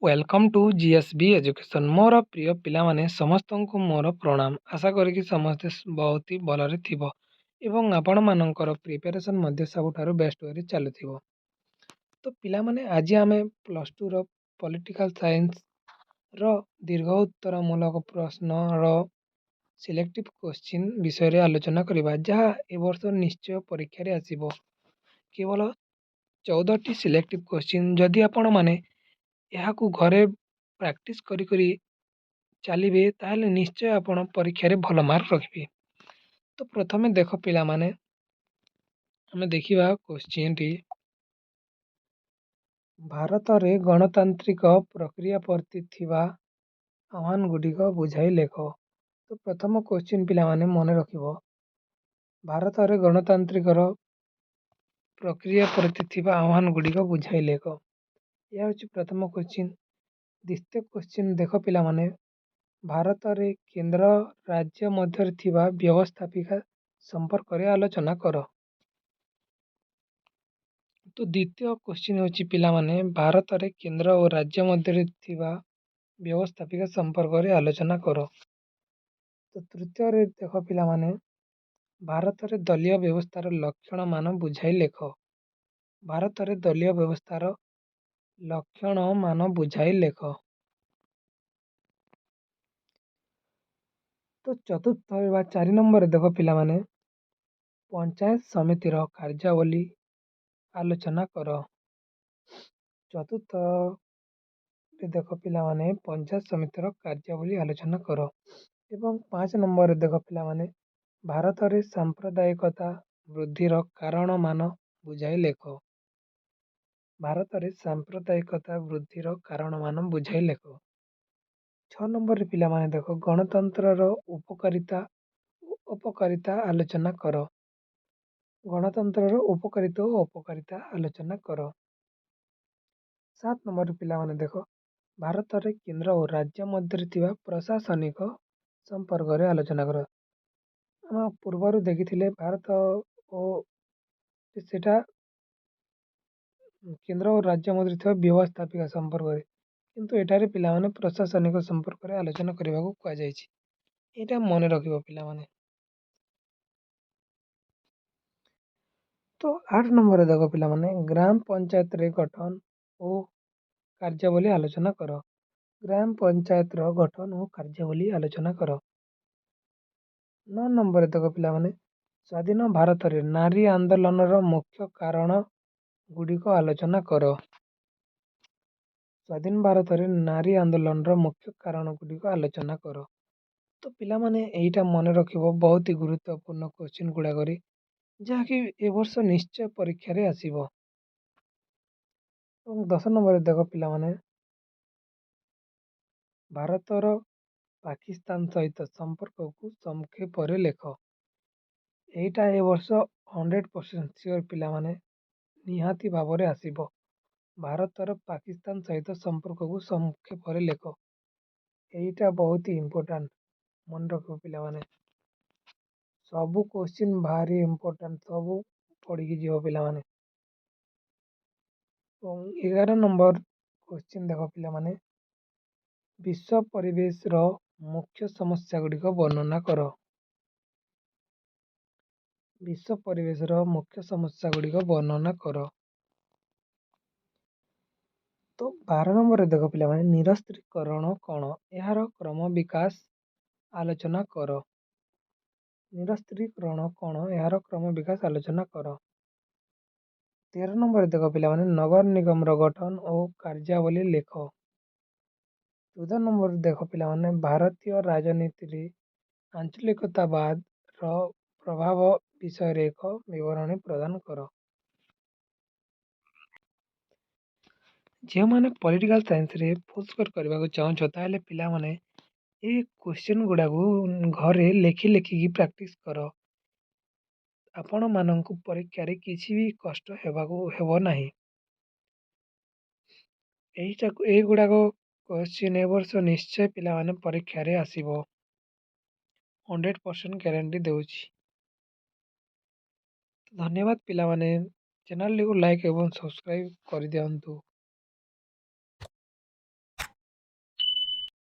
Welcome to ଜିଏସ୍ବି education. ମୋର ପ୍ରିୟ ପିଲାମାନେ ସମସ୍ତଙ୍କୁ ମୋର ପ୍ରଣାମ। ଆଶା କରିକି ସମସ୍ତେ ବହୁତ ହି ଭଲରେ ଥିବ ଏବଂ ଆପଣମାନଙ୍କର ପ୍ରିପାରେସନ୍ ମଧ୍ୟ ସବୁଠାରୁ ବେଷ୍ଟ ୱେରେ ଚାଲୁଥିବ। ତ ପିଲାମାନେ ଆଜି ଆମେ +2ର ପଲିଟିକାଲ୍ ସାଇନ୍ସର ଦୀର୍ଘ ଉତ୍ତରମୂଳକ ପ୍ରଶ୍ନର ସିଲେକ୍ଟିଭ୍ କୋଶ୍ଚିନ୍ ବିଷୟରେ ଆଲୋଚନା କରିବା, ଯାହା ଏ ବର୍ଷ ନିଶ୍ଚୟ ପରୀକ୍ଷାରେ ଆସିବ। କେବଳ 14ଟି ସିଲେକ୍ଟିଭ୍ କୋଶ୍ଚିନ୍। ଯଦି ଆପଣମାନେ ଏହାକୁ ଘରେ ପ୍ରାକ୍ଟିସ୍ କରି ଚାଲିବେ, ତାହେଲେ ନିଶ୍ଚୟ ଆପଣ ପରୀକ୍ଷାରେ ଭଲ ମାର୍କ ରଖିବେ। ତ ପ୍ରଥମେ ଦେଖ ପିଲାମାନେ, ଆମେ ଦେଖିବା କୋଶ୍ଚିନ୍ଟି। ଭାରତରେ ଗଣତାନ୍ତ୍ରିକ ପ୍ରକ୍ରିୟା ପ୍ରତି ଥିବା ଆହ୍ୱାନଗୁଡ଼ିକ ବୁଝାଇ ଲେଖ। ତ ପ୍ରଥମ କୋଶ୍ଚିନ୍ ପିଲାମାନେ ମନେ ରଖିବ, ଭାରତରେ ଗଣତାନ୍ତ୍ରିକର ପ୍ରକ୍ରିୟା ପ୍ରତି ଥିବା ଆହ୍ୱାନଗୁଡ଼ିକ ବୁଝାଇ ଲେଖ। ଏହା ହେଉଛି ପ୍ରଥମ କୋଶ୍ଚିନ୍। ଦ୍ୱିତୀୟ କୋଶ୍ଚିନ୍ ଦେଖ ପିଲାମାନେ, ଭାରତରେ କେନ୍ଦ୍ର ରାଜ୍ୟ ମଧ୍ୟରେ ଥିବା ବ୍ୟବସ୍ଥାପିକା ସମ୍ପର୍କରେ ଆଲୋଚନା କର। ତ ଦ୍ୱିତୀୟ କୋଶ୍ଚିନ୍ ହେଉଛି ପିଲାମାନେ, ଭାରତରେ କେନ୍ଦ୍ର ଓ ରାଜ୍ୟ ମଧ୍ୟରେ ଥିବା ବ୍ୟବସ୍ଥାପିକା ସମ୍ପର୍କରେ ଆଲୋଚନା କର। ତ ତୃତୀୟରେ ଦେଖ ପିଲାମାନେ, ଭାରତରେ ଦଳୀୟ ବ୍ୟବସ୍ଥାର ଲକ୍ଷଣ ମାନ ବୁଝାଇ ଲେଖ। ଭାରତରେ ଦଳୀୟ ବ୍ୟବସ୍ଥାର ଲକ୍ଷଣ ମାନ ବୁଝାଇ ଲେଖ। ତ ଚତୁର୍ଥ ବା 4 ନମ୍ବରରେ ଦେଖ ପିଲାମାନେ, ପଞ୍ଚାୟତ ସମିତିର କାର୍ଯ୍ୟାବଳୀ ଆଲୋଚନା କର। ଚତୁର୍ଥରେ ଦେଖ ପିଲାମାନେ, ପଞ୍ଚାୟତ ସମିତିର କାର୍ଯ୍ୟାବଳୀ ଆଲୋଚନା କର। ଏବଂ 5 ନମ୍ବରରେ ଦେଖ ପିଲାମାନେ, ଭାରତରେ ସାମ୍ପ୍ରଦାୟିକତା ବୃଦ୍ଧିର କାରଣ ମାନ ବୁଝାଇ ଲେଖ। ଭାରତରେ ସାମ୍ପ୍ରଦାୟିକତା ବୃଦ୍ଧିର କାରଣ ମାନ ବୁଝାଇ ଲେଖ। 6 ନମ୍ବରରେ ପିଲାମାନେ ଦେଖ, ଗଣତନ୍ତ୍ରର ଉପକାରିତା ଓ ଅପକାରିତା ଆଲୋଚନା କର। ଗଣତନ୍ତ୍ରର ଉପକାରିତା ଓ ଅପକାରିତା ଆଲୋଚନା କର। 7 ନମ୍ବରରେ ପିଲାମାନେ ଦେଖ, ଭାରତରେ କେନ୍ଦ୍ର ଓ ରାଜ୍ୟ ମଧ୍ୟରେ ଥିବା ପ୍ରଶାସନିକ ସମ୍ପର୍କରେ ଆଲୋଚନା କର। ଆମେ ପୂର୍ବରୁ ଦେଖିଥିଲେ ଭାରତ ଓ ସେଟା କେନ୍ଦ୍ର ଓ ରାଜ୍ୟ ମଧ୍ୟରେ ଥିବା ବ୍ୟବସ୍ଥାପିକା ସମ୍ପର୍କରେ, କିନ୍ତୁ ଏଠାରେ ପିଲାମାନେ ପ୍ରଶାସନିକ ସମ୍ପର୍କରେ ଆଲୋଚନା କରିବାକୁ କୁହାଯାଇଛି। ଏଇଟା ମନେ ରଖିବ ପିଲାମାନେ। ତ 8 ନମ୍ବରରେ ଦେଖ ପିଲାମାନେ, ଗ୍ରାମ ପଞ୍ଚାୟତରେ ଗଠନ ଓ କାର୍ଯ୍ୟାବଳୀ ଆଲୋଚନା କର। ଗ୍ରାମ ପଞ୍ଚାୟତର ଗଠନ ଓ କାର୍ଯ୍ୟାବଳୀ ଆଲୋଚନା କର। 9 ନମ୍ବରରେ ଦେଖ ପିଲାମାନେ, ସ୍ୱାଧୀନ ଭାରତରେ ନାରୀ ଆନ୍ଦୋଳନର ମୁଖ୍ୟ କାରଣ ଗୁଡ଼ିକ ଆଲୋଚନା କର। ସ୍ୱାଧୀନ ଭାରତରେ ନାରୀ ଆନ୍ଦୋଳନର ମୁଖ୍ୟ କାରଣ ଗୁଡ଼ିକ ଆଲୋଚନା କର। ତ ପିଲାମାନେ ଏଇଟା ମନେ ରଖିବ, ବହୁତ ହି ଗୁରୁତ୍ୱପୂର୍ଣ୍ଣ କୋଶ୍ଚିନ୍ ଗୁଡ଼ାକରେ, ଯାହାକି ଏ ବର୍ଷ ନିଶ୍ଚୟ ପରୀକ୍ଷାରେ ଆସିବ। ଏବଂ 10 ନମ୍ବରରେ ଦେଖ ପିଲାମାନେ, ଭାରତର ପାକିସ୍ତାନ ସହିତ ସମ୍ପର୍କକୁ ସଂକ୍ଷେପରେ ଲେଖ। ଏଇଟା ଏ ବର୍ଷ 100% ସିଓର ପିଲାମାନେ ନିହାତି ଭାବରେ ଆସିବ। ଭାରତର ପାକିସ୍ତାନ ସହିତ ସମ୍ପର୍କକୁ ସଂକ୍ଷେପରେ ଲେଖ। ଏଇଟା ବହୁତ ଇମ୍ପୋର୍ଟାଣ୍ଟ, ମନେ ରଖିବ ପିଲାମାନେ। ସବୁ କୋଶ୍ଚିନ୍ ଭାରି ଇମ୍ପୋର୍ଟାଣ୍ଟ, ସବୁ ପଢ଼ିକି ଯିବ ପିଲାମାନେ। ଏବଂ 11 ନମ୍ବର କୋଶ୍ଚିନ୍ ଦେଖ ପିଲାମାନେ, ବିଶ୍ୱ ପରିବେଶର ମୁଖ୍ୟ ସମସ୍ୟା ଗୁଡ଼ିକ ବର୍ଣ୍ଣନା କର। ବିଶ୍ୱ ପରିବେଶର ମୁଖ୍ୟ ସମସ୍ୟା ଗୁଡ଼ିକ ବର୍ଣ୍ଣନା କର। ତ 12 ନମ୍ବରରେ ଦେଖ ପିଲାମାନେ, ନିରସ୍ତ୍ରୀକରଣ କ'ଣ, ଏହାର କ୍ରମ ବିକାଶ ଆଲୋଚନା କର। ନିରସ୍ତ୍ରୀକରଣ କ'ଣ, ଏହାର କ୍ରମ ବିକାଶ ଆଲୋଚନା କର। 13 ନମ୍ବରରେ ଦେଖ ପିଲାମାନେ, ନଗର ନିଗମର ଗଠନ ଓ କାର୍ଯ୍ୟାବଳୀ ଲେଖ। 14 ନମ୍ବରରେ ଦେଖ ପିଲାମାନେ, ଭାରତୀୟ ରାଜନୀତିରେ ଆଞ୍ଚଳିକତାବାଦର ପ୍ରଭାବ ବିଷୟରେ ଏକ ବିବରଣୀ ପ୍ରଦାନ କର। ଯେଉଁମାନେ ପଲିଟିକାଲ୍ ସାଇନ୍ସରେ ଫୁଲ୍ ସ୍କୋର କରିବାକୁ ଚାହୁଁଛ, ତାହେଲେ ପିଲାମାନେ ଏଇ କୋଶ୍ଚିନ୍ ଗୁଡ଼ାକୁ ଘରେ ଲେଖିକି ପ୍ରାକ୍ଟିସ୍ କର। ଆପଣମାନଙ୍କୁ ପରୀକ୍ଷାରେ କିଛି ବି କଷ୍ଟ ହେବ ନାହିଁ। ଏଇଗୁଡ଼ାକ କୋଶ୍ଚିନ୍ ଏ ବର୍ଷ ନିଶ୍ଚୟ ପିଲାମାନେ ପରୀକ୍ଷାରେ ଆସିବ, 100% ଗ୍ୟାରେଣ୍ଟି ଦେଉଛି। ଧନ୍ୟବାଦ ପିଲାମାନେ, ଚ୍ୟାନେଲଟିକୁ ଲାଇକ୍ ଏବଂ ସବସ୍କ୍ରାଇବ୍ କରିଦିଅନ୍ତୁ।